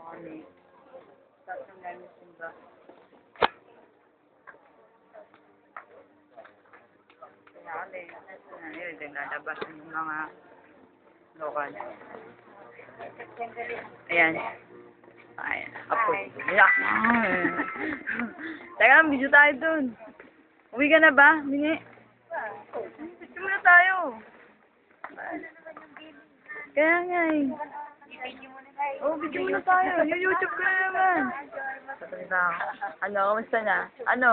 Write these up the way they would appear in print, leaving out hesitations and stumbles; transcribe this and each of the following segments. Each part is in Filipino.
Kami. Tapos ang gamit simba. Kaya kami, yun, naglalabas yung mga lokal. Ayan. Ayan, kapos. Yak! Teka lang, video tayo dun. Uwi ka na ba? Hindi. Video muna tayo. Kaya nga eh. Oh, video muna tayo. Yung YouTube ko na naman. Sasalita ako. Ano, kamusta na? Ano?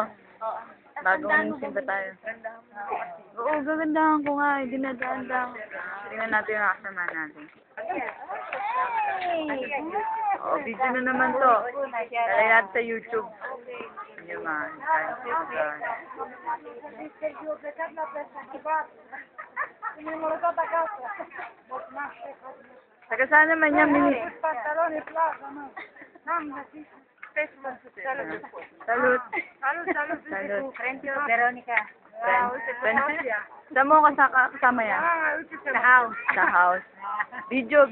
Bagong simba tayo. Oo, gagandahan ko nga. Dinadaan-daan. Tingnan natin yung kasama natin. Oo, video na naman to. Talay natin sa YouTube. Yun man. Taga saan naman yan, Mini? Salud. Salud. Thank you, Veronica. Saan mo kasama yan? Sa house. Sa house. Video.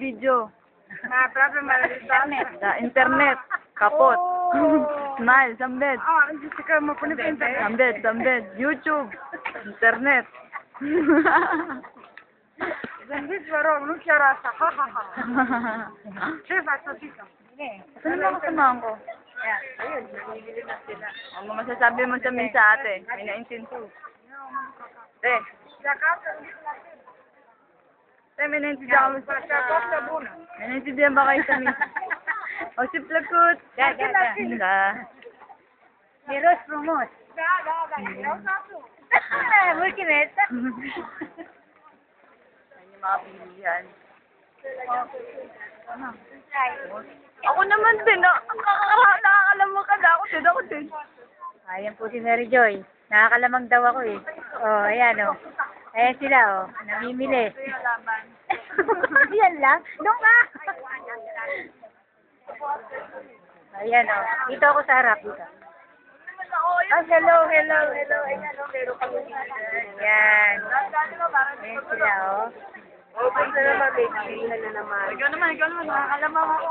Sa internet. Kapot. Smile. Sambed. Sambed. YouTube. Internet. Saan naman kasamahan ko? Ayun, nabibili na sila. Ano masasabi mo sa min sa ate? May naintindihan. May naintindihan ka mo sa... May naintindihan ba kayo sa min? O, si Plakut. Hinda. Si Rose Promos. Multimet. Yan yung mga pilihan. Ako naman din. Nakakalamang ka na. Ako din. Ayan po si Mary Joy. Nakakalamang daw ako eh. Oh, ayan oh. Ayan sila oh. Namimili. Yan lang. Doon ka. Ayan oh. Dito ako sa harap. Dito. Oh, hello. Ayan oh. Meron kami dito. Ayan. Ayan sila oh. Oh, basta naman, baby. Na naman. Ikaw naman. Nakakalamang ako.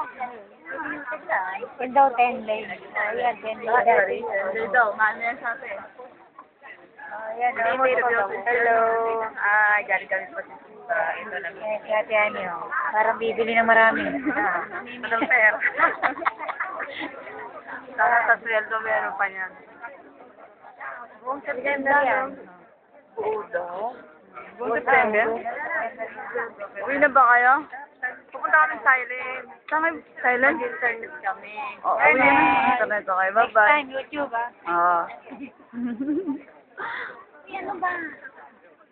Yan daw 10 days. Ayan, 10 days. Hindi daw. Maano yan sa atin? Ayan oh. Hello. Galing po si Susa. Ito na. Ayan si Ate Annie oh. Parang bibili ng marami. Madam Fer. Sa sweldo meron pa niyan. Buong September yan. Buong September? Uwi na ba kayo? Pupunta kami silent. Saan kayo silent? Internet kami. Oo, uwi na. Internet ko kayo. Bye-bye. Time, YouTube ah. Oo. Ano ba?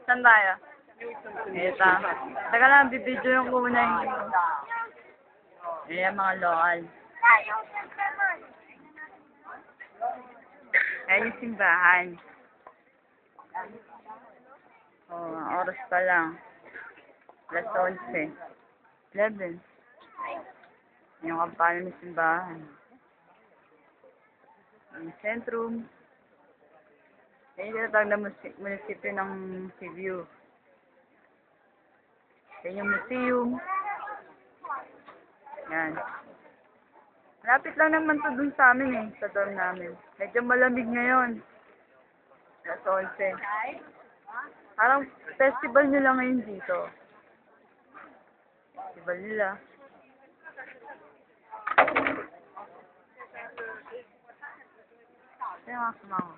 Saan tayo? Ito. Teka lang, bibidyo yung muna yung... Ayan, mga lokal. Ayan yung simbahan. Oh, oras pa lang. Alas 11. 11. Yung kampanya ng simbahan. Yung sentrum. Yan yung tinatawag na munisipyo ng Cebu. Yan yung museum. Yan. Malapit lang naman to dun sa amin eh, sa dorm namin. Medyo malamig ngayon. Alas 11. Parang festival nila ngayon dito. Festival nila. Kaya nga sumama.